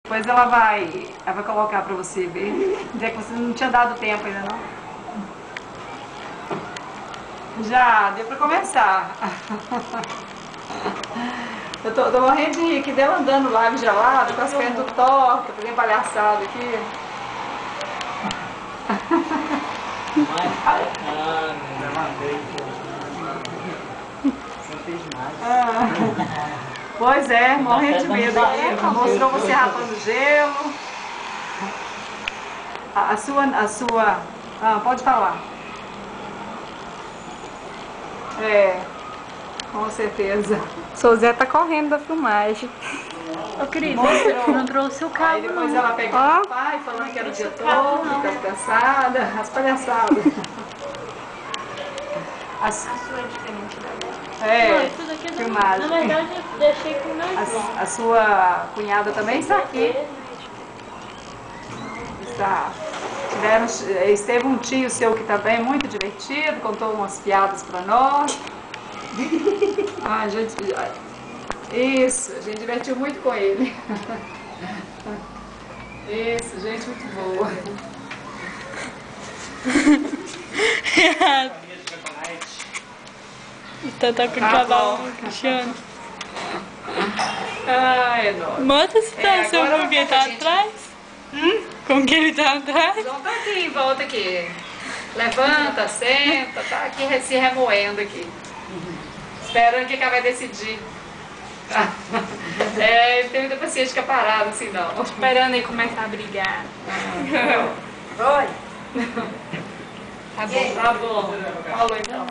Depois ela vai colocar pra você ver. Dizer que você não tinha dado tempo ainda não. Já, deu pra começar. Eu tô morrendo de rir, que dela andando lá gelado, com as pernas tortas, fazendo palhaçada aqui. Pois é, morrendo de medo aqui. Mostrou você rapando gelo. A sua... pode falar. É, com certeza. Sou Zé tá correndo da filmagem. Ô, querida, você não trouxe o carro. Aí depois ela pegou o pai, falando que era o dia todo, que tá cansada, as palhaçadas. A sua é diferente da minha. É, Isso daqui é filmagem. Na verdade, eu deixei com o meu irmão. A sua cunhada também está aqui. Está. Esteve um tio seu que também muito divertido, contou umas piadas para nós. Isso, a gente divertiu muito com ele. Isso, gente muito boa. Tá com o cavalo, Cristiano. Ai, nossa. Mostra a situação agora com quem tá gente... atrás. Com quem ele tá atrás. João tá aqui em volta aqui. Levanta, senta, tá aqui se remoendo aqui. Esperando que ela vai decidir. Ele tem muita paciência de ficar parado assim não. Esperando ele começar a brigar. Oi. Tá bom. Falou então.